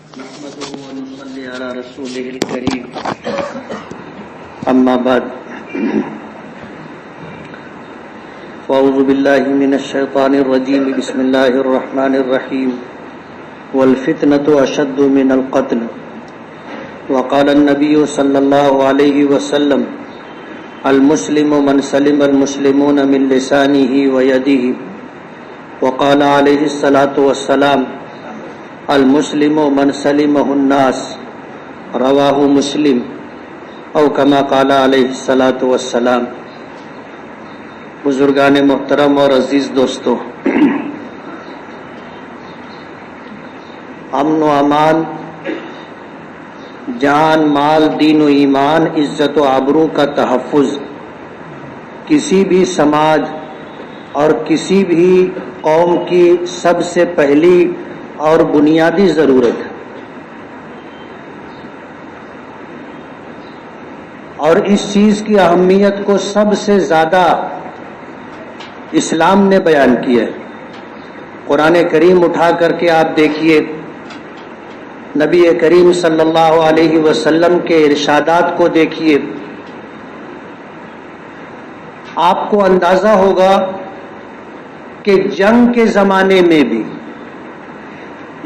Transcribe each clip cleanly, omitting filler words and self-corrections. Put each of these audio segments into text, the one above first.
نحمده ونصلي على رسوله الكريم أما بعد فأعوذ بالله من الشيطان الرجيم بسم الله الرحمن الرحيم والفتنة أشد من القتل وقال النبي صلى الله عليه وسلم المسلم من سلم المسلمون من لسانه ويده وقال عليه الصلاة والسلام المسلم من سلمه الناس رواہ مسلم او کما قال علیہ الصلاۃ والسلام۔ بزرگان محترم اور عزیز دوستو، امن و امان، جان مال دین و ایمان عزت و آبرو کا تحفظ کسی بھی سماج اور کسی بھی قوم کی سب سے پہلی اور بنیادی ضرورت ہے، اور اس چیز کی اہمیت کو سب سے زیادہ اسلام نے بیان کیا ہے۔ قرآن کریم اٹھا کر کے آپ دیکھیے، نبی کریم صلی اللہ علیہ وسلم کے ارشادات کو دیکھیے، آپ کو اندازہ ہوگا کہ جنگ کے زمانے میں بھی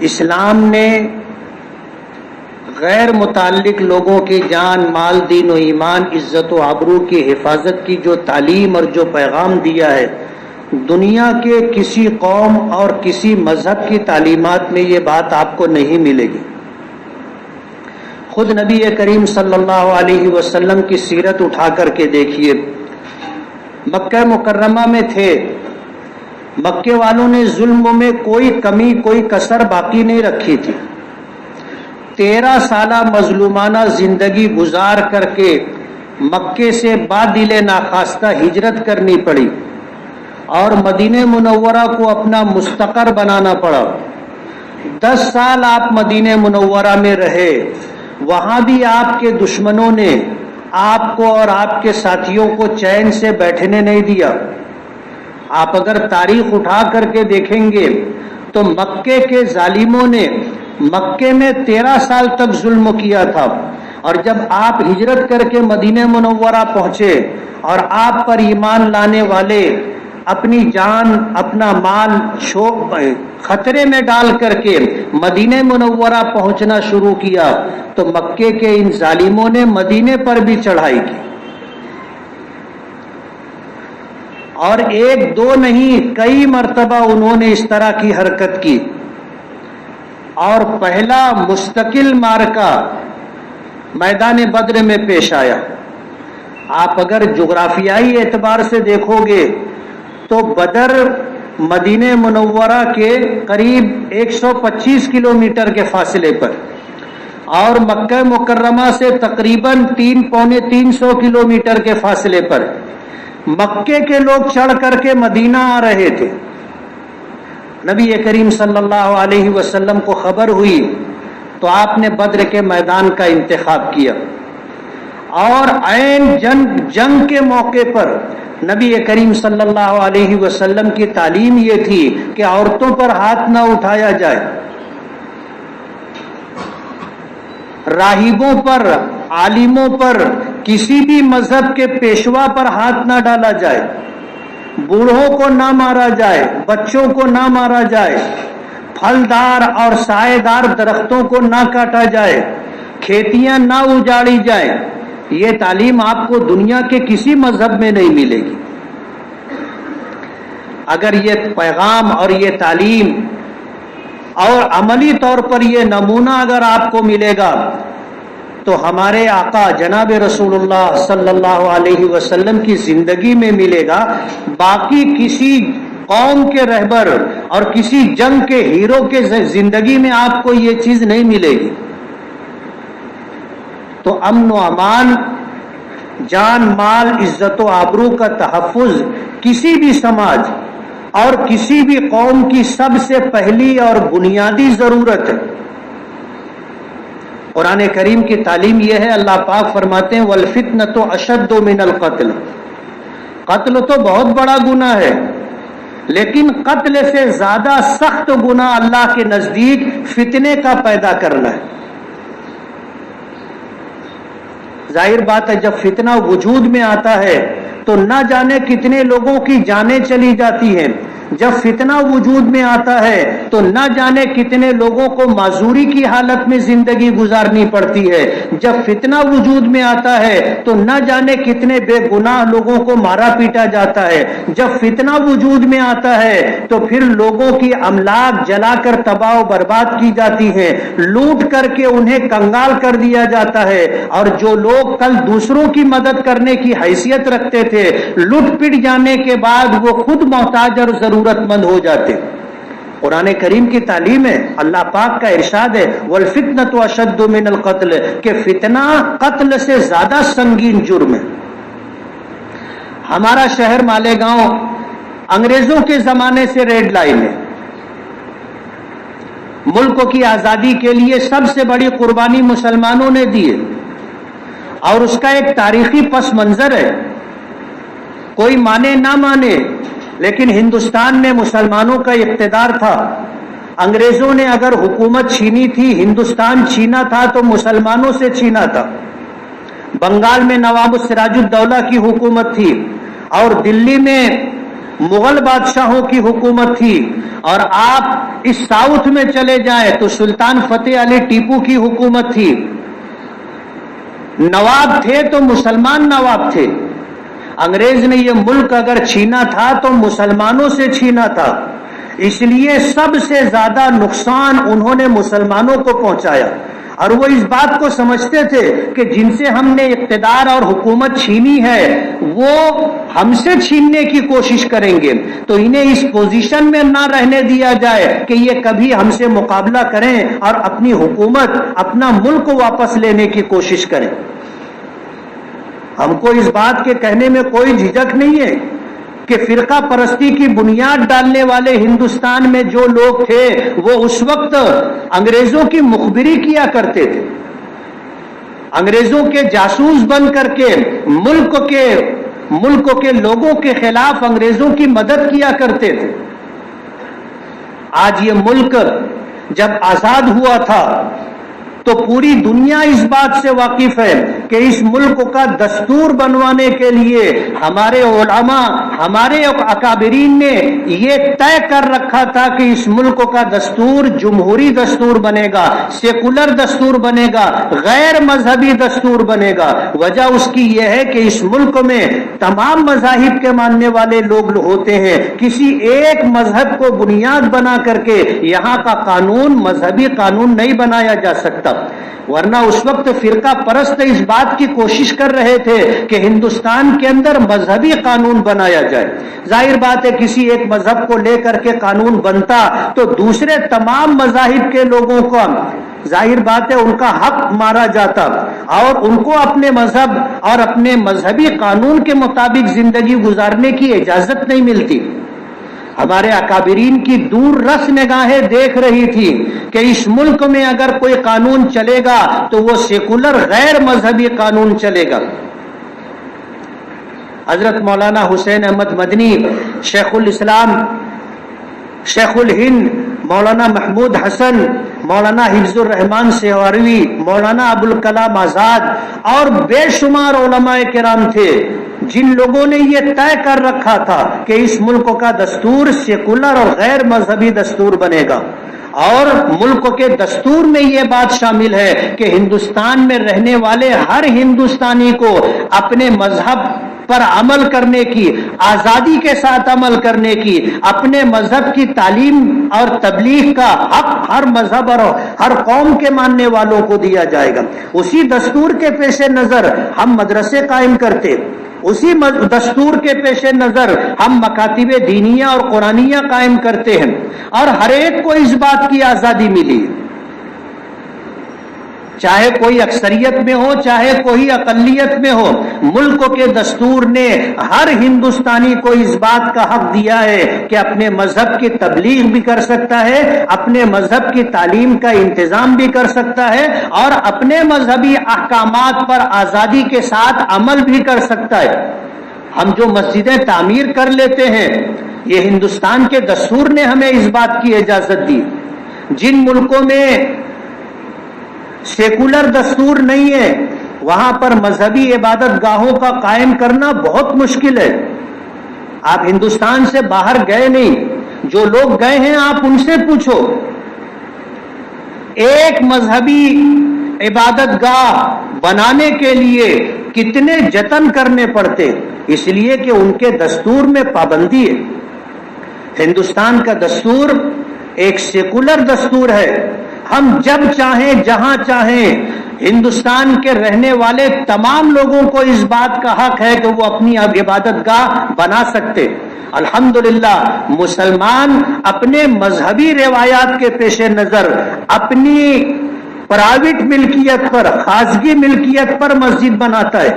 اسلام نے غیر متعلق لوگوں کی جان مال دین و ایمان عزت و آبرو کی حفاظت کی جو تعلیم اور جو پیغام دیا ہے، دنیا کے کسی قوم اور کسی مذہب کی تعلیمات میں یہ بات آپ کو نہیں ملے گی۔ خود نبی کریم صلی اللہ علیہ وسلم کی سیرت اٹھا کر کے دیکھیے، مکہ مکرمہ میں تھے، مکے والوں نے ظلم میں کوئی کمی کوئی کسر باقی نہیں رکھی تھی۔ 13 سالہ مظلومانہ زندگی گزار کر کے مکے سے بادل ناخواستہ ہجرت کرنی پڑی اور مدینہ منورہ کو اپنا مستقر بنانا پڑا۔ 10 سال آپ مدینہ منورہ میں رہے، وہاں بھی آپ کے دشمنوں نے آپ کو اور آپ کے ساتھیوں کو چین سے بیٹھنے نہیں دیا۔ آپ اگر تاریخ اٹھا کر کے دیکھیں گے تو مکے کے ظالموں نے مکے میں 13 سال تک ظلم کیا تھا، اور جب آپ ہجرت کر کے مدینہ منورہ پہنچے اور آپ پر ایمان لانے والے اپنی جان اپنا مال خطرے میں ڈال کر کے مدینہ منورہ پہنچنا شروع کیا، تو مکے کے ان ظالموں نے مدینے پر بھی چڑھائی کی، اور ایک دو نہیں کئی مرتبہ انہوں نے اس طرح کی حرکت کی، اور پہلا مستقل معرکہ میدان بدر میں پیش آیا۔ آپ اگر جغرافیائی اعتبار سے دیکھو گے تو بدر مدینہ منورہ کے قریب 125 کلومیٹر کے فاصلے پر، اور مکہ مکرمہ سے تقریباً 300-350 کلومیٹر کے فاصلے پر مکے کے لوگ چڑھ کر کے مدینہ آ رہے تھے۔ نبی کریم صلی اللہ علیہ وسلم کو خبر ہوئی تو آپ نے بدر کے میدان کا انتخاب کیا، اور عین جنگ کے موقع پر نبی کریم صلی اللہ علیہ وسلم کی تعلیم یہ تھی کہ عورتوں پر ہاتھ نہ اٹھایا جائے، راہبوں پر، عالموں پر، کسی بھی مذہب کے پیشوا پر ہاتھ نہ ڈالا جائے، بوڑھوں کو نہ مارا جائے، بچوں کو نہ مارا جائے، پھلدار اور سائے دار درختوں کو نہ کاٹا جائے، کھیتیاں نہ اجاڑی جائیں۔ یہ تعلیم آپ کو دنیا کے کسی مذہب میں نہیں ملے گی۔ اگر یہ پیغام اور یہ تعلیم اور عملی طور پر یہ نمونہ اگر آپ کو ملے گا تو ہمارے آقا جناب رسول اللہ صلی اللہ علیہ وسلم کی زندگی میں ملے گا، باقی کسی قوم کے رہبر اور کسی جنگ کے ہیرو کے زندگی میں آپ کو یہ چیز نہیں ملے گی۔ تو امن و امان، جان مال عزت و آبرو کا تحفظ کسی بھی سماج اور کسی بھی قوم کی سب سے پہلی اور بنیادی ضرورت ہے۔ قرآن کریم کی تعلیم یہ ہے، اللہ پاک فرماتے ہیں وَالْفِتْنَةُ أَشَدُّ مِنَ الْقَتْلِ، قتل تو بہت بڑا گناہ ہے، لیکن قتل سے زیادہ سخت گناہ اللہ کے نزدیک فتنے کا پیدا کرنا ہے۔ ظاہر بات ہے جب فتنہ وجود میں آتا ہے تو نہ جانے کتنے لوگوں کی جانیں چلی جاتی ہیں، جب فتنہ وجود میں آتا ہے تو نہ جانے کتنے لوگوں کو معذوری کی حالت میں زندگی گزارنی پڑتی ہے، جب فتنہ وجود میں آتا ہے تو نہ جانے کتنے بے گناہ لوگوں کو مارا پیٹا جاتا ہے، جب فتنہ وجود میں آتا ہے تو پھر لوگوں کی املاک جلا کر تباہ و برباد کی جاتی ہے، لوٹ کر کے انہیں کنگال کر دیا جاتا ہے، اور جو لوگ کل دوسروں کی مدد کرنے کی حیثیت رکھتے تھے لٹ پٹ جانے کے بعد وہ خود محتاج اور ضرورت مند ہو جاتے۔ قرآن کریم کی تعلیم ہے، اللہ پاک کا ارشاد ہے والفتنۃ اشد من القتل، کہ فتنہ قتل سے زیادہ سنگین جرم ہے۔ ہمارا شہر مالیگاؤں انگریزوں کے زمانے سے ریڈ لائن ہے، ملک کی آزادی کے لیے سب سے بڑی قربانی مسلمانوں نے دی ہے، اور اس کا ایک تاریخی پس منظر ہے، کوئی مانے نہ مانے لیکن ہندوستان میں مسلمانوں کا اقتدار تھا۔ انگریزوں نے اگر حکومت چھینی تھی، ہندوستان چھینا تھا تو مسلمانوں سے چھینا تھا۔ بنگال میں نواب سراج الدولہ کی حکومت تھی، اور دلی میں مغل بادشاہوں کی حکومت تھی، اور آپ اس ساؤتھ میں چلے جائیں تو سلطان فتح علی ٹیپو کی حکومت تھی۔ نواب تھے تو مسلمان نواب تھے۔ انگریز نے یہ ملک اگر چھینا تھا تو مسلمانوں سے چھینا تھا، اس لیے سب سے زیادہ نقصان انہوں نے مسلمانوں کو پہنچایا، اور وہ اس بات کو سمجھتے تھے کہ جن سے ہم نے اقتدار اور حکومت چھینی ہے وہ ہم سے چھیننے کی کوشش کریں گے، تو انہیں اس پوزیشن میں نہ رہنے دیا جائے کہ یہ کبھی ہم سے مقابلہ کریں اور اپنی حکومت اپنا ملک واپس لینے کی کوشش کریں۔ ہم کو اس بات کے کہنے میں کوئی جھجک نہیں ہے کہ فرقہ پرستی کی بنیاد ڈالنے والے ہندوستان میں جو لوگ تھے وہ اس وقت انگریزوں کی مخبری کیا کرتے تھے، انگریزوں کے جاسوس بن کر کے ملک کے لوگوں کے خلاف انگریزوں کی مدد کیا کرتے تھے۔ آج یہ ملک جب آزاد ہوا تھا تو پوری دنیا اس بات سے واقف ہے کہ اس ملک کا دستور بنوانے کے لیے ہمارے علماء، ہمارے اکابرین نے یہ طے کر رکھا تھا کہ اس ملک کا دستور جمہوری دستور بنے گا، سیکولر دستور بنے گا، غیر مذہبی دستور بنے گا۔ وجہ اس کی یہ ہے کہ اس ملک میں تمام مذاہب کے ماننے والے لوگ ہوتے ہیں، کسی ایک مذہب کو بنیاد بنا کر کے یہاں کا قانون مذہبی قانون نہیں بنایا جا سکتا، ورنہ اس وقت فرقہ پرست اس بات کی کوشش کر رہے تھے کہ ہندوستان کے اندر مذہبی قانون بنایا جائے۔ ظاہر بات ہے کسی ایک مذہب کو لے کر کے قانون بنتا تو دوسرے تمام مذاہب کے لوگوں کو ظاہر بات ہے ان کا حق مارا جاتا، اور ان کو اپنے مذہب اور اپنے مذہبی قانون کے مطابق زندگی گزارنے کی اجازت نہیں ملتی۔ ہمارے اکابرین کی دور رس نگاہیں دیکھ رہی تھی کہ اس ملک میں اگر کوئی قانون چلے گا تو وہ سیکولر غیر مذہبی قانون چلے گا۔ حضرت مولانا حسین احمد مدنی، شیخ الاسلام، شیخ الہند مولانا محمود حسن، مولانا حفظ الرحمان سہروردی، مولانا ابوالکلام آزاد اور بے شمار علماء کرام تھے جن لوگوں نے یہ طے کر رکھا تھا کہ اس ملک کا دستور سیکولر اور غیر مذہبی دستور بنے گا، اور ملک کے دستور میں یہ بات شامل ہے کہ ہندوستان میں رہنے والے ہر ہندوستانی کو اپنے مذہب پر عمل کرنے کی، آزادی کے ساتھ عمل کرنے کی، اپنے مذہب کی تعلیم اور تبلیغ کا حق ہر مذہب اور ہر قوم کے ماننے والوں کو دیا جائے گا۔ اسی دستور کے پیش نظر ہم مدرسے قائم کرتے، اسی دستور کے پیش نظر ہم مکاتب دینیہ اور قرآنیہ قائم کرتے ہیں، اور ہر ایک کو اس بات کی آزادی ملی، چاہے کوئی اکثریت میں ہو چاہے کوئی اقلیت میں ہو، ملک کے دستور نے ہر ہندوستانی کو اس بات کا حق دیا ہے کہ اپنے مذہب کی تبلیغ بھی کر سکتا ہے، اپنے مذہب کی تعلیم کا انتظام بھی کر سکتا ہے، اور اپنے مذہبی احکامات پر آزادی کے ساتھ عمل بھی کر سکتا ہے۔ ہم جو مسجدیں تعمیر کر لیتے ہیں یہ ہندوستان کے دستور نے ہمیں اس بات کی اجازت دی. جن ملکوں میں سیکولر دستور نہیں ہے وہاں پر مذہبی عبادت گاہوں کا قائم کرنا بہت مشکل ہے. آپ ہندوستان سے باہر گئے نہیں، جو لوگ گئے ہیں آپ ان سے پوچھو، ایک مذہبی عبادت گاہ بنانے کے لیے کتنے جتن کرنے پڑتے، اس لیے کہ ان کے دستور میں پابندی ہے. ہندوستان کا دستور ایک سیکولر دستور ہے. ہم جب چاہیں جہاں چاہیں ہندوستان کے رہنے والے تمام لوگوں کو اس بات کا حق ہے کہ وہ اپنی عبادت گاہ بنا سکتے. الحمدللہ مسلمان اپنے مذہبی روایات کے پیش نظر اپنی پرائیویٹ ملکیت پر، خاصگی ملکیت پر مسجد بناتا ہے،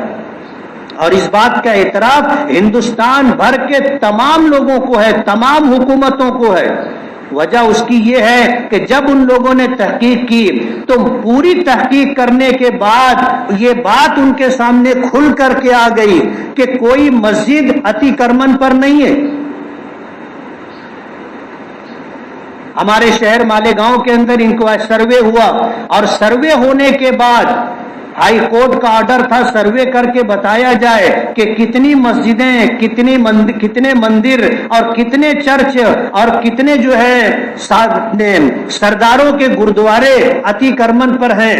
اور اس بات کا اعتراف ہندوستان بھر کے تمام لوگوں کو ہے، تمام حکومتوں کو ہے. وجہ اس کی یہ ہے کہ جب ان لوگوں نے تحقیق کی تو پوری تحقیق کرنے کے بعد یہ بات ان کے سامنے کھل کر کے آ گئی کہ کوئی مسجد اتی کرمن پر نہیں ہے. ہمارے شہر مالیگاؤں کے اندر ان کو سروے ہوا، اور سروے ہونے کے بعد ہائی کورٹ کا آرڈر تھا سروے کر کے بتایا جائے کہ کتنی مسجدیں، کتنے مندر اور کتنے چرچ اور کتنے جو ہے سرداروں کے گردوارے اتی کرمن پر ہیں.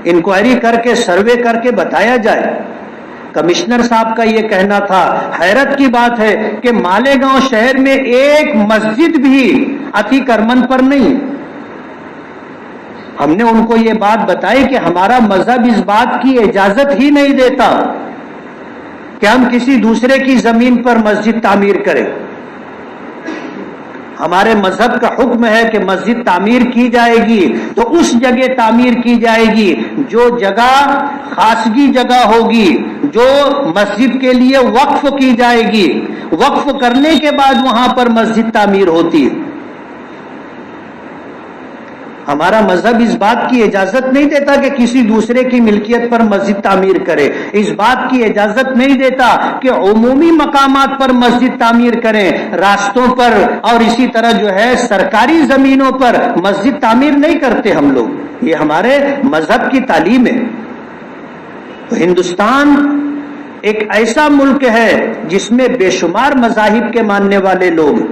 انکوائری کر کے سروے کر کے بتایا جائے. کمشنر صاحب کا یہ کہنا تھا، حیرت کی بات ہے کہ مالیگاؤں شہر میں ایک مسجد بھی اتی کرمن پر نہیں. ہم نے ان کو یہ بات بتائی کہ ہمارا مذہب اس بات کی اجازت ہی نہیں دیتا کہ ہم کسی دوسرے کی زمین پر مسجد تعمیر کریں. ہمارے مذہب کا حکم ہے کہ مسجد تعمیر کی جائے گی تو اس جگہ تعمیر کی جائے گی جو جگہ خاصگی جگہ ہوگی، جو مسجد کے لیے وقف کی جائے گی. وقف کرنے کے بعد وہاں پر مسجد تعمیر ہوتی ہے. ہمارا مذہب اس بات کی اجازت نہیں دیتا کہ کسی دوسرے کی ملکیت پر مسجد تعمیر کرے. اس بات کی اجازت نہیں دیتا کہ عمومی مقامات پر مسجد تعمیر کریں، راستوں پر اور اسی طرح جو ہے سرکاری زمینوں پر مسجد تعمیر نہیں کرتے ہم لوگ. یہ ہمارے مذہب کی تعلیم ہے. تو ہندوستان ایک ایسا ملک ہے جس میں بے شمار مذاہب کے ماننے والے لوگ،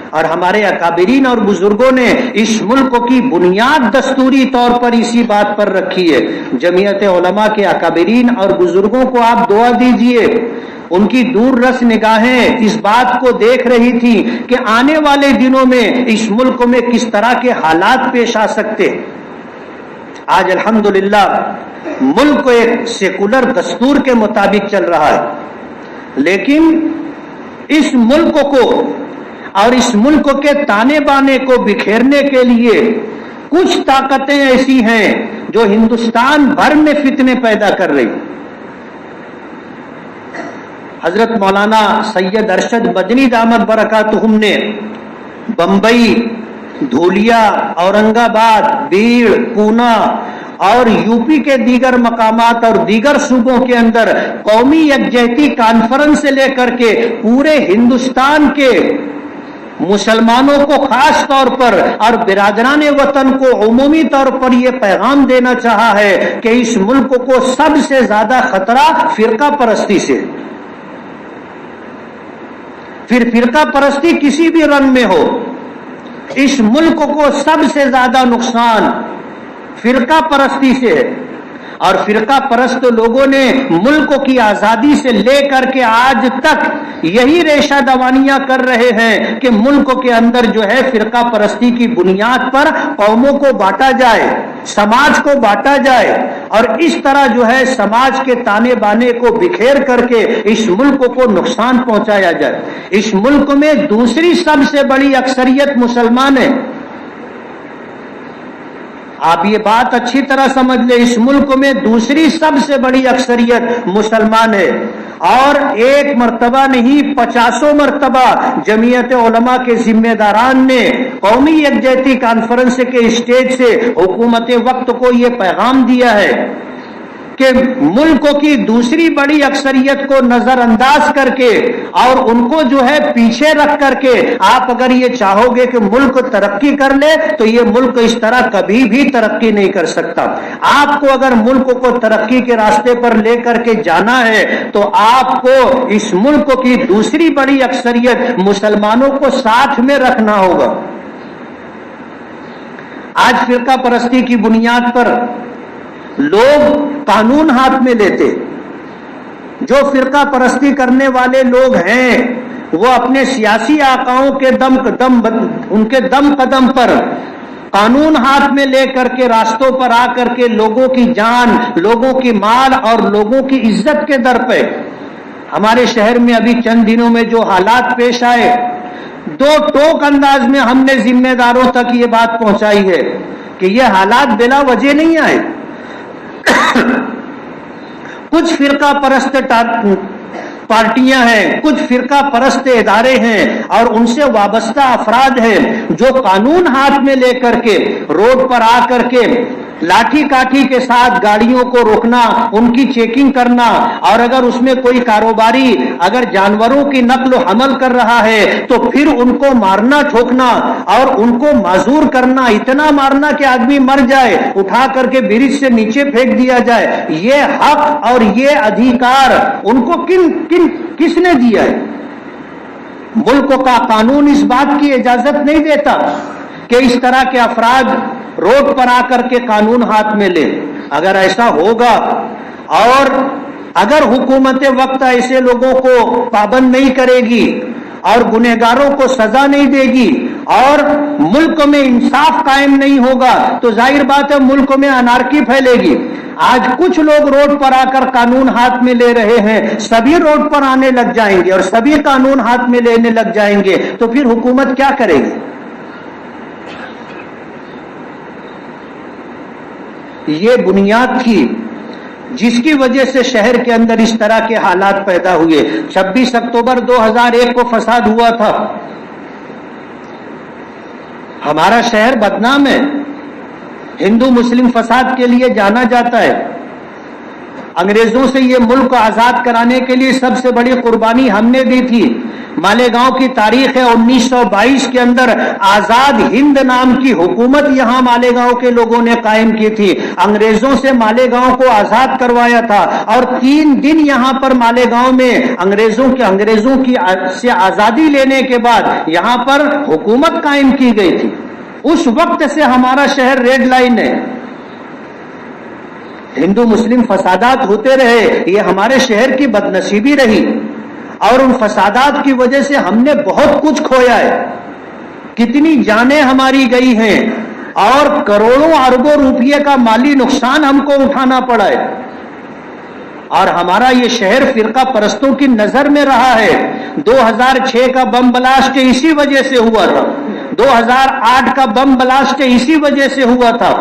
اور ہمارے اکابرین اور بزرگوں نے اس ملک کی بنیاد دستوری طور پر اسی بات پر رکھی ہے. جمعیت علماء کے اکابرین اور بزرگوں کو آپ دعا دیجئے، ان کی دور رس نگاہیں اس بات کو دیکھ رہی تھی کہ آنے والے دنوں میں اس ملک میں کس طرح کے حالات پیش آ سکتے. آج الحمدللہ ملک ایک سیکولر دستور کے مطابق چل رہا ہے، لیکن اس ملک کو اور اس ملک کے تانے بانے کو بکھیرنے کے لیے کچھ طاقتیں ایسی ہیں جو ہندوستان بھر میں فتنے پیدا کر رہی. حضرت مولانا سید ارشد مدنی دامت برکاتہم نے بمبئی، دھولیا، اورنگ آباد، بیڑ، پونا اور یوپی کے دیگر مقامات اور دیگر صوبوں کے اندر قومی یکجہتی کانفرنس سے لے کر کے پورے ہندوستان کے مسلمانوں کو خاص طور پر اور برادران وطن کو عمومی طور پر یہ پیغام دینا چاہا ہے کہ اس ملک کو سب سے زیادہ خطرہ فرقہ پرستی سے. پھر فرقہ پرستی کسی بھی رنگ میں ہو، اس ملک کو سب سے زیادہ نقصان فرقہ پرستی سے ہے. اور فرقہ پرست لوگوں نے ملک کی آزادی سے لے کر کے آج تک یہی ریشہ دوانیاں کر رہے ہیں کہ ملک کے اندر جو ہے فرقہ پرستی کی بنیاد پر قوموں کو بانٹا جائے، سماج کو بانٹا جائے، اور اس طرح جو ہے سماج کے تانے بانے کو بکھیر کر کے اس ملک کو نقصان پہنچایا جائے. اس ملک میں دوسری سب سے بڑی اکثریت مسلمان ہے. آپ یہ بات اچھی طرح سمجھ لیں، اس ملک میں دوسری سب سے بڑی اکثریت مسلمان ہے. اور ایک مرتبہ نہیں 50 مرتبہ جمعیت علماء کے ذمہ داران نے قومی یکجہتی کانفرنس کے اسٹیج سے حکومت وقت کو یہ پیغام دیا ہے کہ ملکوں کی دوسری بڑی اکثریت کو نظر انداز کر کے اور ان کو جو ہے پیچھے رکھ کر کے آپ اگر یہ چاہو گے کہ ملک ترقی کر لے تو یہ ملک اس طرح کبھی بھی ترقی نہیں کر سکتا. آپ کو اگر ملک کو ترقی کے راستے پر لے کر کے جانا ہے تو آپ کو اس ملک کی دوسری بڑی اکثریت مسلمانوں کو ساتھ میں رکھنا ہوگا. آج فرقہ پرستی کی بنیاد پر لوگ قانون ہاتھ میں لیتے. جو فرقہ پرستی کرنے والے لوگ ہیں وہ اپنے سیاسی آقاؤں کے ان کے دم قدم پر قانون ہاتھ میں لے کر کے راستوں پر آ کر کے لوگوں کی جان، لوگوں کی مال اور لوگوں کی عزت کے در پہ. ہمارے شہر میں ابھی چند دنوں میں جو حالات پیش آئے، دو ٹوک انداز میں ہم نے ذمہ داروں تک یہ بات پہنچائی ہے کہ یہ حالات بلا وجہ نہیں آئے. کچھ فرقہ پرست پارٹیاں ہیں، کچھ فرقہ پرست ادارے ہیں اور ان سے وابستہ افراد ہیں جو قانون ہاتھ میں لے کر کے روڈ پر آ کر کے لاٹھی کاٹھی کے ساتھ گاڑیوں کو روکنا، ان کی چیکنگ کرنا، اور اگر اس میں کوئی کاروباری اگر جانوروں کی نقل و حمل کر رہا ہے تو پھر ان کو مارنا ٹھوکنا اور ان کو معذور کرنا، اتنا مارنا کہ آدمی مر جائے، اٹھا کر کے برج سے نیچے پھینک دیا جائے. یہ حق اور یہ ادھیکار ان کو کس نے دیا ہے؟ ملک کا قانون اس بات کی اجازت نہیں دیتا کہ اس طرح کے افراد روڈ پر آ کر کے قانون ہاتھ میں لے. اگر ایسا ہوگا اور اگر حکومت وقت ایسے لوگوں کو پابند نہیں کرے گی اور گنہگاروں کو سزا نہیں دے گی اور ملک میں انصاف قائم نہیں ہوگا تو ظاہر بات ہے ملک میں انارکی پھیلے گی. آج کچھ لوگ روڈ پر آ کر قانون ہاتھ میں لے رہے ہیں، سبھی روڈ پر آنے لگ جائیں گے اور سبھی قانون ہاتھ میں لینے لگ جائیں گے تو پھر حکومت کیا کرے گی؟ یہ بنیاد تھی جس کی وجہ سے شہر کے اندر اس طرح کے حالات پیدا ہوئے. 26 اکتوبر 2001 کو فساد ہوا تھا. ہمارا شہر بدنام ہے، ہندو مسلم فساد کے لیے جانا جاتا ہے. انگریزوں سے یہ ملک آزاد کرانے کے لیے سب سے بڑی قربانی ہم نے دی تھی. مالیگاؤں کی تاریخ ہے 1922 کے اندر آزاد ہند نام کی حکومت یہاں مالیگاؤں کے لوگوں نے قائم کی تھی. انگریزوں سے مالیگاؤں کو آزاد کروایا تھا اور 3 دن یہاں پر مالیگاؤں میں انگریزوں کی سے آزادی لینے کے بعد یہاں پر حکومت قائم کی گئی تھی. اس وقت سے ہمارا شہر ریڈ لائن ہے. ہندو مسلم فسادات ہوتے رہے، یہ ہمارے شہر کی بدنصیبی رہی اور ان فسادات کی وجہ سے ہم نے بہت کچھ کھویا ہے. کتنی جانیں ہماری گئی ہیں اور کروڑوں اربوں روپے کا مالی نقصان ہم کو اٹھانا پڑا ہے. اور ہمارا یہ شہر فرقہ پرستوں کی نظر میں رہا ہے. 2006 کا بم بلاسٹ اسی وجہ سے ہوا تھا، 2008 کا بم بلاسٹ اسی وجہ سے ہوا تھا.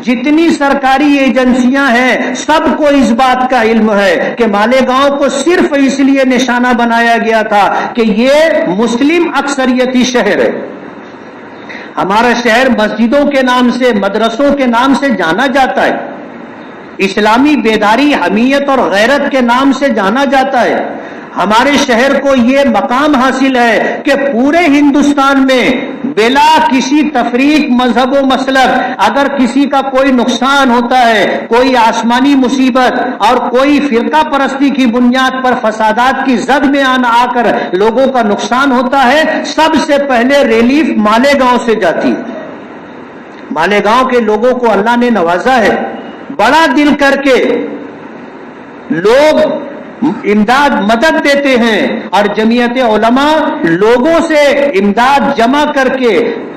جتنی سرکاری ایجنسیاں ہیں سب کو اس بات کا علم ہے کہ مالیگاؤں کو صرف اس لیے نشانہ بنایا گیا تھا کہ یہ مسلم اکثریتی شہر ہے. ہمارا شہر مسجدوں کے نام سے، مدرسوں کے نام سے جانا جاتا ہے، اسلامی بیداری، حمیت اور غیرت کے نام سے جانا جاتا ہے. ہمارے شہر کو یہ مقام حاصل ہے کہ پورے ہندوستان میں بلا کسی تفریق، مذہب و مسلک اگر کسی کا کوئی نقصان ہوتا ہے، کوئی آسمانی مصیبت اور کوئی فرقہ پرستی کی بنیاد پر فسادات کی زد میں آ کر لوگوں کا نقصان ہوتا ہے، سب سے پہلے ریلیف مالیگاؤں سے جاتی ہے. مالیگاؤں کے لوگوں کو اللہ نے نوازا ہے، بڑا دل کر کے لوگ امداد مدد دیتے ہیں اور جمعیت علماء لوگوں سے امداد جمع کر کے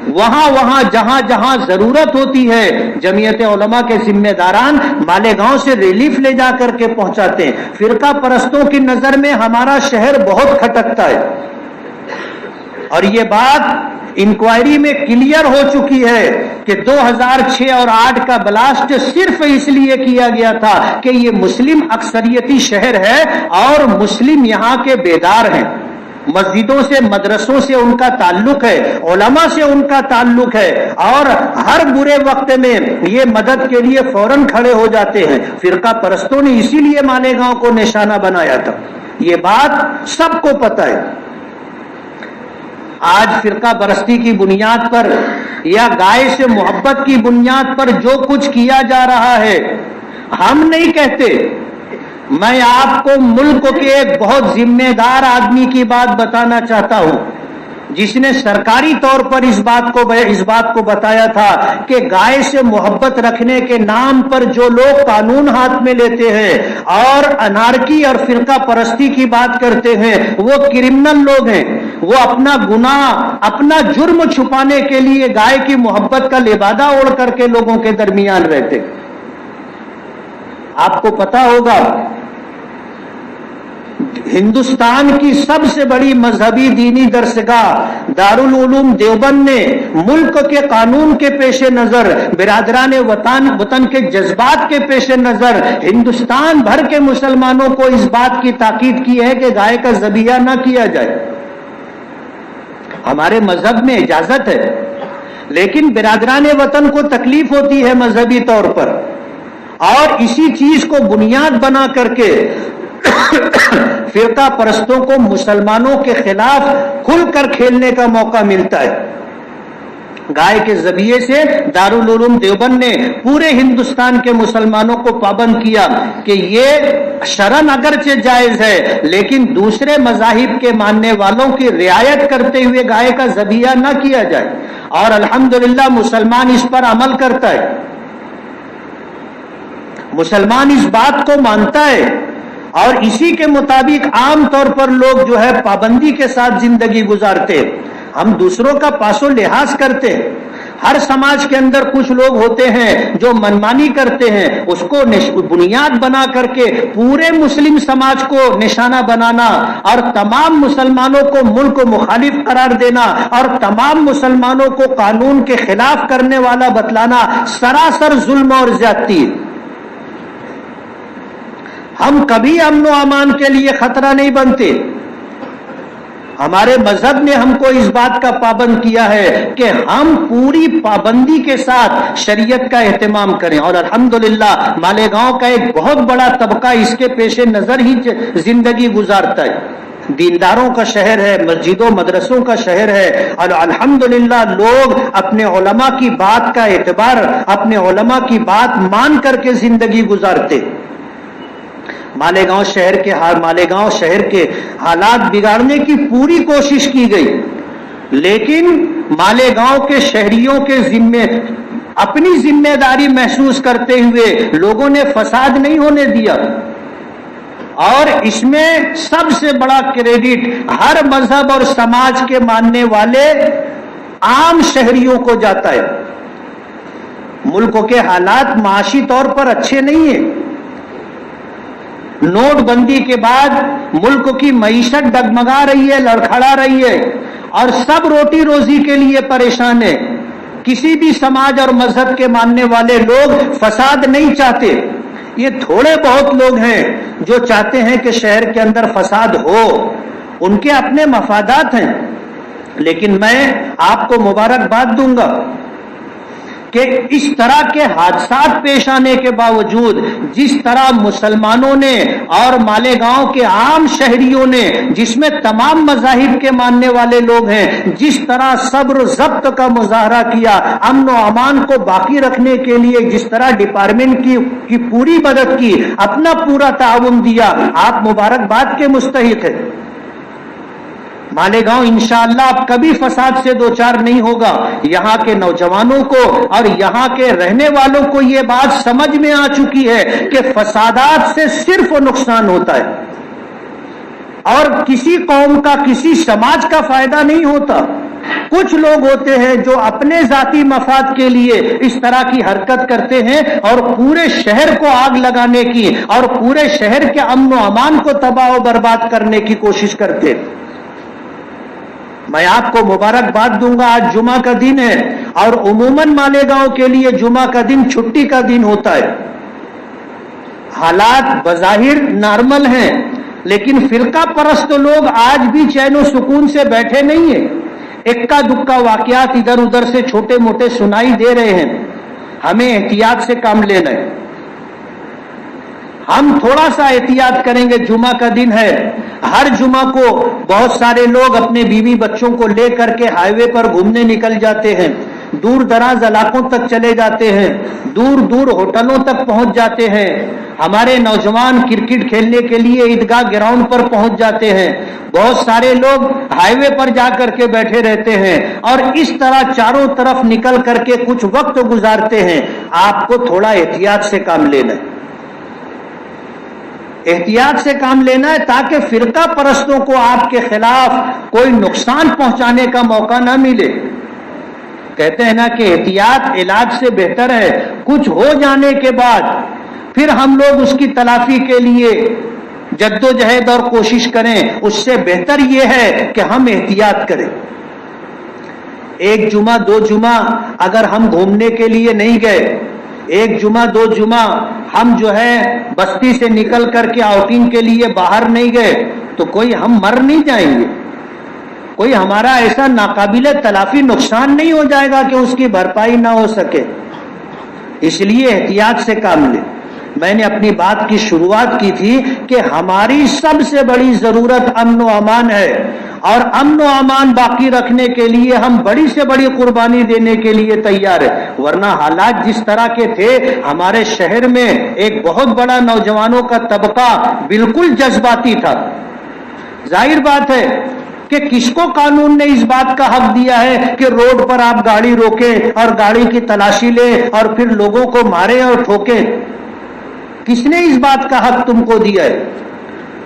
وہاں جہاں ضرورت ہوتی ہے جمعیت علماء کے ذمہ داران مالیگاؤں سے ریلیف لے جا کر کے پہنچاتے ہیں. فرقہ پرستوں کی نظر میں ہمارا شہر بہت کھٹکتا ہے اور یہ بات انکوائری میں کلیئر ہو چکی ہے کہ 2006 اور 8 کا بلاسٹ صرف اس لیے کیا گیا تھا کہ یہ مسلم اکثریتی شہر ہے اور مسلم یہاں کے بیدار ہیں. مسجدوں سے مدرسوں سے ان کا تعلق ہے، علماء سے ان کا تعلق ہے، اور ہر برے وقت میں یہ مدد کے لیے فوراً کھڑے ہو جاتے ہیں۔ فرقہ پرستوں نے اسی لیے مالیگاؤں کو نشانہ بنایا تھا، یہ بات سب کو پتہ ہے۔ آج فرقہ پرستی کی بنیاد پر یا گائے سے محبت کی بنیاد پر جو کچھ کیا جا رہا ہے، ہم نہیں کہتے، میں آپ کو ملک کے ایک بہت ذمہ دار آدمی کی بات بتانا چاہتا ہوں، جس نے سرکاری طور پر اس بات کو بتایا تھا کہ گائے سے محبت رکھنے کے نام پر جو لوگ قانون ہاتھ میں لیتے ہیں اور انارکی اور فرقہ پرستی کی بات کرتے ہیں، وہ کرمنل لوگ ہیں، وہ اپنا گناہ، اپنا جرم چھپانے کے لیے گائے کی محبت کا لبادہ اوڑھ کر کے لوگوں کے درمیان رہتے۔ آپ کو پتا ہوگا ہندوستان کی سب سے بڑی مذہبی دینی درسگاہ دارالعلوم دیوبند نے ملک کے قانون کے پیش نظر، برادران وطن کے جذبات کے پیش نظر ہندوستان بھر کے مسلمانوں کو اس بات کی تاکید کی ہے کہ گائے کا ذبیحہ نہ کیا جائے۔ ہمارے مذہب میں اجازت ہے، لیکن برادران وطن کو تکلیف ہوتی ہے مذہبی طور پر، اور اسی چیز کو بنیاد بنا کر کے فرقہ پرستوں کو مسلمانوں کے خلاف کھل کر کھیلنے کا موقع ملتا ہے۔ گائے کے ذبیحے سے دارالعلوم دیوبند نے پورے ہندوستان کے مسلمانوں کو پابند کیا کہ یہ شرعاً اگرچہ جائز ہے، لیکن دوسرے مذاہب کے ماننے والوں کی رعایت کرتے ہوئے گائے کا ذبیحہ نہ کیا جائے، اور الحمدللہ مسلمان اس پر عمل کرتا ہے، مسلمان اس بات کو مانتا ہے، اور اسی کے مطابق عام طور پر لوگ جو ہے پابندی کے ساتھ زندگی گزارتے۔ ہم دوسروں کا پاس و لحاظ کرتے ہیں۔ ہر سماج کے اندر کچھ لوگ ہوتے ہیں جو منمانی کرتے ہیں، اس کو بنیاد بنا کر کے پورے مسلم سماج کو نشانہ بنانا اور تمام مسلمانوں کو ملک مخالف قرار دینا اور تمام مسلمانوں کو قانون کے خلاف کرنے والا بتلانا سراسر ظلم اور زیادتی۔ ہم کبھی امن و امان کے لیے خطرہ نہیں بنتے۔ ہمارے مذہب نے ہم کو اس بات کا پابند کیا ہے کہ ہم پوری پابندی کے ساتھ شریعت کا اہتمام کریں، اور الحمدللہ مالیگاؤں کا ایک بہت بڑا طبقہ اس کے پیش نظر ہی زندگی گزارتا ہے۔ دینداروں کا شہر ہے، مسجدوں مدرسوں کا شہر ہے، اور الحمدللہ لوگ اپنے علماء کی بات کا اعتبار، اپنے علماء کی بات مان کر کے زندگی گزارتے۔ مالیگاؤں شہر کے حالات بگاڑنے کی پوری کوشش کی گئی، لیکن مالیگاؤں کے شہریوں کے اپنی ذمہ داری محسوس کرتے ہوئے لوگوں نے فساد نہیں ہونے دیا، اور اس میں سب سے بڑا کریڈٹ ہر مذہب اور سماج کے ماننے والے عام شہریوں کو جاتا ہے۔ ملک کے حالات معاشی طور پر اچھے نہیں ہیں۔ نوٹ بندی کے بعد ملک کی معیشت ڈگمگا رہی ہے، لڑکھڑا رہی ہے، اور سب روٹی روزی کے لیے پریشان ہے۔ کسی بھی سماج اور مذہب کے ماننے والے لوگ فساد نہیں چاہتے۔ یہ تھوڑے بہت لوگ ہیں جو چاہتے ہیں کہ شہر کے اندر فساد ہو، ان کے اپنے مفادات ہیں، لیکن میں آپ کو مبارکباد دوں گا کہ اس طرح کے حادثات پیش آنے کے باوجود جس طرح مسلمانوں نے اور مالیگاؤں کے عام شہریوں نے، جس میں تمام مذاہب کے ماننے والے لوگ ہیں، جس طرح صبر و ضبط کا مظاہرہ کیا، امن و امان کو باقی رکھنے کے لیے جس طرح ڈپارٹمنٹ کی پوری مدد کی، اپنا پورا تعاون دیا، آپ مبارکباد کے مستحق ہیں۔ مالیگاؤں انشاءاللہ اب کبھی فساد سے دوچار نہیں ہوگا۔ یہاں کے نوجوانوں کو اور یہاں کے رہنے والوں کو یہ بات سمجھ میں آ چکی ہے کہ فسادات سے صرف نقصان ہوتا ہے، اور کسی قوم کا، کسی سماج کا فائدہ نہیں ہوتا۔ کچھ لوگ ہوتے ہیں جو اپنے ذاتی مفاد کے لیے اس طرح کی حرکت کرتے ہیں اور پورے شہر کو آگ لگانے کی اور پورے شہر کے امن و امان کو تباہ و برباد کرنے کی کوشش کرتے ہیں۔ میں آپ کو مبارکباد دوں گا، آج جمعہ کا دن ہے، اور عموماً مالیگاؤں کے لیے جمعہ کا دن چھٹی کا دن ہوتا ہے۔ حالات بظاہر نارمل ہیں، لیکن فرقہ پرست لوگ آج بھی چین و سکون سے بیٹھے نہیں ہیں. اکا دکا واقعات ادھر ادھر سے چھوٹے موٹے سنائی دے رہے ہیں. ہمیں احتیاط سے کام لینا ہے. ہم تھوڑا سا احتیاط کریں گے. جمعہ کا دن ہے, ہر جمعہ کو بہت سارے لوگ اپنے بیوی بچوں کو لے کر کے ہائی وے پر گھومنے نکل جاتے ہیں, دور دراز علاقوں تک چلے جاتے ہیں, دور دور ہوٹلوں تک پہنچ جاتے ہیں. ہمارے نوجوان کرکٹ کھیلنے کے لیے عیدگاہ گراؤنڈ پر پہنچ جاتے ہیں. بہت سارے لوگ ہائی وے پر جا کر کے بیٹھے رہتے ہیں اور اس طرح چاروں طرف نکل کر کے کچھ وقت گزارتے ہیں. آپ کو تھوڑا احتیاط سے کام لینا ہے, احتیاط سے کام لینا ہے تاکہ فرقہ پرستوں کو آپ کے خلاف کوئی نقصان پہنچانے کا موقع نہ ملے. کہتے ہیں نا کہ احتیاط علاج سے بہتر ہے. کچھ ہو جانے کے بعد پھر ہم لوگ اس کی تلافی کے لیے جدوجہد اور کوشش کریں, اس سے بہتر یہ ہے کہ ہم احتیاط کریں. ایک جمعہ دو جمعہ اگر ہم گھومنے کے لیے نہیں گئے, ایک جمعہ دو جمعہ ہم جو ہے بستی سے نکل کر کے آؤٹنگ کے لیے باہر نہیں گئے تو کوئی ہم مر نہیں جائیں گے, کوئی ہمارا ایسا ناقابل تلافی نقصان نہیں ہو جائے گا کہ اس کی بھرپائی نہ ہو سکے. اس لیے احتیاط سے کام لیں. میں نے اپنی بات کی شروعات کی تھی کہ ہماری سب سے بڑی ضرورت امن و امان ہے, اور امن و امان باقی رکھنے کے لیے ہم بڑی سے بڑی قربانی دینے کے لیے تیار ہیں. ورنہ حالات جس طرح کے تھے, ہمارے شہر میں ایک بہت بڑا نوجوانوں کا طبقہ بالکل جذباتی تھا. ظاہر بات ہے کہ کس کو قانون نے اس بات کا حق دیا ہے کہ روڈ پر آپ گاڑی روکیں اور گاڑی کی تلاشی لیں اور پھر لوگوں کو ماریں اور ٹھوکیں؟ کس نے اس بات کا حق تم کو دیا ہے؟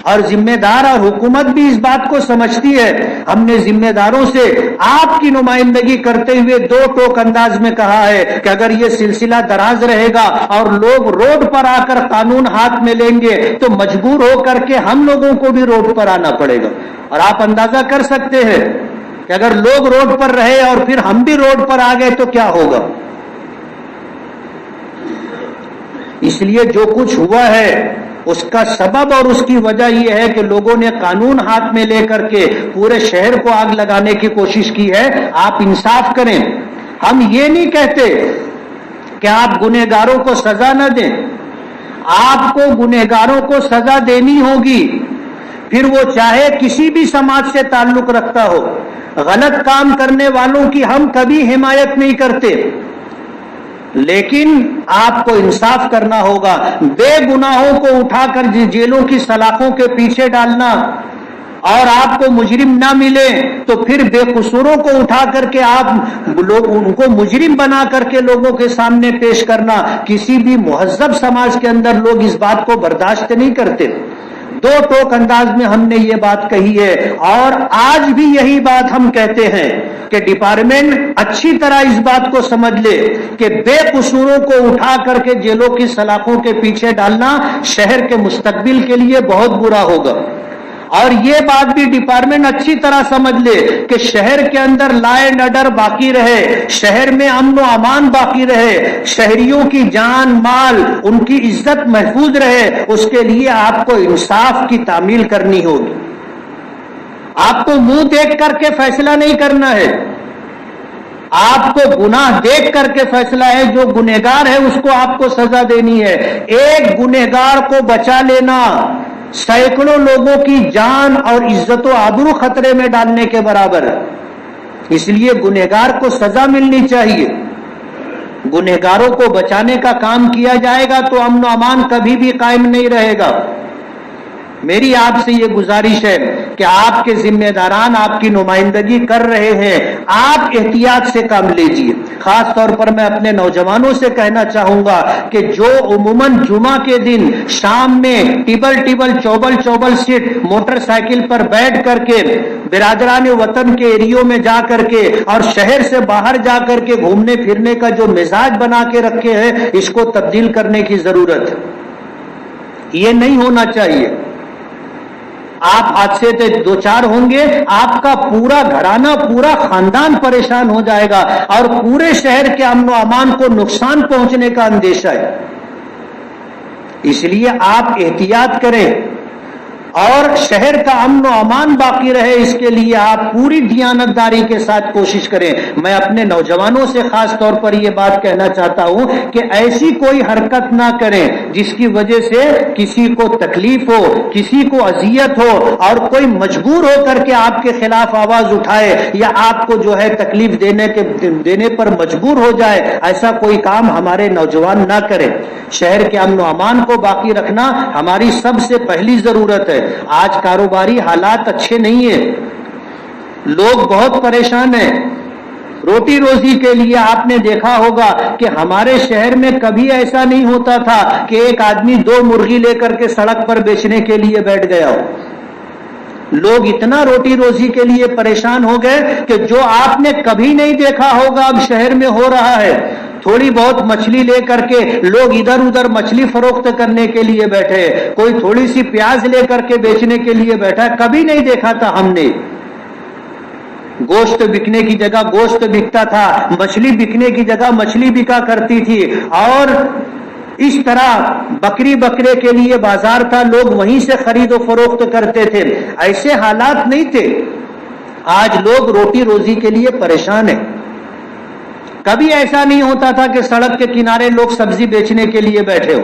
اور ذمہ دار اور حکومت بھی اس بات کو سمجھتی ہے. ہم نے ذمہ داروں سے آپ کی نمائندگی کرتے ہوئے دو ٹوک انداز میں کہا ہے کہ اگر یہ سلسلہ دراز رہے گا اور لوگ روڈ پر آ کر قانون ہاتھ میں لیں گے تو مجبور ہو کر کے ہم لوگوں کو بھی روڈ پر آنا پڑے گا. اور آپ اندازہ کر سکتے ہیں کہ اگر لوگ روڈ پر رہے اور پھر ہم بھی روڈ پر آ گئے تو کیا ہوگا. اس لیے جو کچھ ہوا ہے اس کا سبب اور اس کی وجہ یہ ہے کہ لوگوں نے قانون ہاتھ میں لے کر کے پورے شہر کو آگ لگانے کی کوشش کی ہے. آپ انصاف کریں. ہم یہ نہیں کہتے کہ آپ گنہگاروں کو سزا نہ دیں, آپ کو گنہگاروں کو سزا دینی ہوگی, پھر وہ چاہے کسی بھی سماج سے تعلق رکھتا ہو. غلط کام کرنے والوں کی ہم کبھی حمایت نہیں کرتے, لیکن آپ کو انصاف کرنا ہوگا. بے گناہوں کو اٹھا کر جیلوں کی سلاخوں کے پیچھے ڈالنا اور آپ کو مجرم نہ ملے تو پھر بے قصوروں کو اٹھا کر کے آپ لوگ ان کو مجرم بنا کر کے لوگوں کے سامنے پیش کرنا, کسی بھی مہذب سماج کے اندر لوگ اس بات کو برداشت نہیں کرتے. دو ٹوک انداز میں ہم نے یہ بات کہی ہے اور آج بھی یہی بات ہم کہتے ہیں کہ ڈپارٹمنٹ اچھی طرح اس بات کو سمجھ لے کہ بے قصوروں کو اٹھا کر کے جیلوں کی سلاخوں کے پیچھے ڈالنا شہر کے مستقبل کے لیے بہت برا ہوگا. اور یہ بات بھی ڈپارٹمنٹ اچھی طرح سمجھ لے کہ شہر کے اندر لا اینڈ آرڈر باقی رہے, شہر میں امن و امان باقی رہے, شہریوں کی جان مال ان کی عزت محفوظ رہے, اس کے لیے آپ کو انصاف کی تعمیل کرنی ہوگی. آپ کو منہ دیکھ کر کے فیصلہ نہیں کرنا ہے, آپ کو گناہ دیکھ کر کے فیصلہ ہے. جو گنہگار ہے اس کو آپ کو سزا دینی ہے. ایک گنہگار کو بچا لینا سینکڑوں لوگوں کی جان اور عزت و آبرو خطرے میں ڈالنے کے برابر ہے. اس لیے گنہگار کو سزا ملنی چاہیے. گنہگاروں کو بچانے کا کام کیا جائے گا تو امن و امان کبھی بھی قائم نہیں رہے گا. میری آپ سے یہ گزارش ہے کہ آپ کے ذمہ داران آپ کی نمائندگی کر رہے ہیں, آپ احتیاط سے کام لیجیے. خاص طور پر میں اپنے نوجوانوں سے کہنا چاہوں گا کہ جو عموماً جمعہ کے دن شام میں ٹیبل چوبل سیٹ موٹر سائیکل پر بیٹھ کر کے برادران وطن کے ایریوں میں جا کر کے اور شہر سے باہر جا کر کے گھومنے پھرنے کا جو مزاج بنا کے رکھے ہیں, اس کو تبدیل کرنے کی ضرورت ہے. یہ نہیں ہونا چاہیے. آپ حادثے سے دو چار ہوں گے, آپ کا پورا گھرانہ پورا خاندان پریشان ہو جائے گا اور پورے شہر کے امن و امان کو نقصان پہنچنے کا اندیشہ ہے. اس لیے آپ احتیاط کریں. اور شہر کا امن و امان باقی رہے، اس کے لیے آپ پوری دیانتداری کے ساتھ کوشش کریں۔ میں اپنے نوجوانوں سے خاص طور پر یہ بات کہنا چاہتا ہوں کہ ایسی کوئی حرکت نہ کریں جس کی وجہ سے کسی کو تکلیف ہو، کسی کو اذیت ہو اور کوئی مجبور ہو کر کے آپ کے خلاف آواز اٹھائے یا آپ کو جو ہے تکلیف دینے پر مجبور ہو جائے، ایسا کوئی کام ہمارے نوجوان نہ کریں۔ شہر کے امن و امان کو باقی رکھنا ہماری سب سے پہلی ضرورت ہے۔ آج کاروباری حالات اچھے نہیں ہیں، لوگ بہت پریشان ہیں۔ روٹی روزی کے لیے آپ نے دیکھا ہوگا کہ ہمارے شہر میں کبھی ایسا نہیں ہوتا تھا کہ ایک آدمی 2 مرغی لے کر کے سڑک پر بیچنے کے لیے بیٹھ گیا ہو۔ لوگ اتنا روٹی روزی کے لیے پریشان ہو گئے کہ جو آپ نے کبھی نہیں دیکھا ہوگا اب شہر میں ہو رہا ہے۔ تھوڑی بہت مچھلی لے کر کے لوگ ادھر ادھر مچھلی فروخت کرنے کے لیے بیٹھے، کوئی تھوڑی سی پیاز لے کر کے بیچنے کے لیے بیٹھا، کبھی نہیں دیکھا تھا ہم نے۔ گوشت بکنے کی جگہ گوشت بکتا تھا، مچھلی بکنے کی جگہ مچھلی بکا کرتی تھی، اور اس طرح بکری بکرے کے لیے بازار تھا، لوگ وہیں سے خرید و فروخت کرتے تھے۔ ایسے حالات نہیں تھے۔ آج لوگ روٹی روزی کے لیے پریشان ہیں۔ کبھی ایسا نہیں ہوتا تھا کہ سڑک کے کنارے لوگ سبزی بیچنے کے لیے بیٹھے ہو۔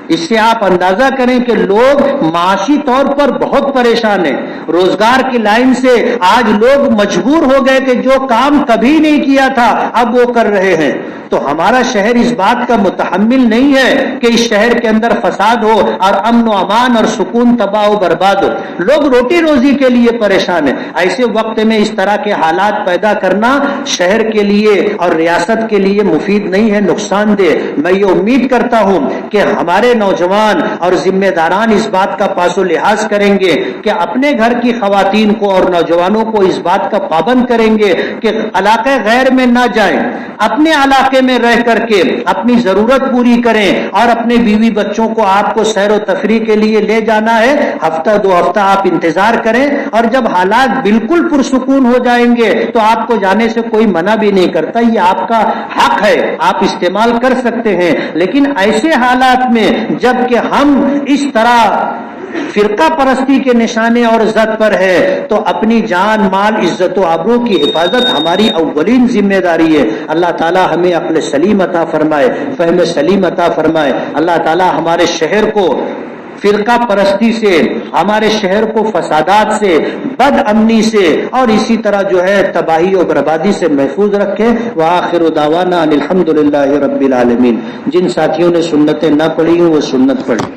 اس سے آپ اندازہ کریں کہ لوگ معاشی طور پر بہت پریشان ہیں۔ روزگار کی لائن سے آج لوگ مجبور ہو گئے کہ جو کام کبھی نہیں کیا تھا اب وہ کر رہے ہیں۔ تو ہمارا شہر اس بات کا متحمل نہیں ہے کہ اس شہر کے اندر فساد ہو اور امن و امان اور سکون تباہ و برباد ہو۔ لوگ روٹی روزی کے لیے پریشان ہیں۔ ایسے وقت میں اس طرح کے حالات پیدا کرنا شہر کے لیے اور ریاست کے لیے مفید نہیں ہے، نقصان دہ۔ میں یہ امید کرتا ہوں کہ ہمارے نوجوان اور ذمہ داران اس بات کا پاس و لحاظ کریں گے کہ اپنے گھر کی خواتین کو اور نوجوانوں کو اس بات کا پابند کریں گے کہ علاقے غیر میں نہ جائیں، اپنے علاقے میں رہ کر کے اپنی ضرورت پوری کریں، اور اپنے بیوی بچوں کو آپ کو سیر و تفریح کے لیے لے جانا ہے، ہفتہ 2 ہفتہ آپ انتظار کریں، اور جب حالات بالکل پرسکون ہو جائیں گے تو آپ کو جانے سے کوئی منع بھی نہیں کرتا، یہ آپ کا حق ہے، آپ استعمال کر سکتے ہیں۔ لیکن ایسے حالات میں جب کہ ہم اس طرح فرقہ پرستی کے نشانے اور زد پر ہے تو اپنی جان مال عزت و آبرو کی حفاظت ہماری اولین ذمہ داری ہے۔ اللہ تعالی ہمیں عقل سلیم عطا فرمائے، فہم سلیم عطا فرمائے۔ اللہ تعالی ہمارے شہر کو فرقہ پرستی سے، ہمارے شہر کو فسادات سے، بد امنی سے اور اسی طرح جو ہے تباہی و بربادی سے محفوظ رکھے۔ وآخر دعوانا ان الحمد للہ رب العالمین۔ جن ساتھیوں نے سنتیں نہ پڑھی ہوں وہ سنت پڑھی۔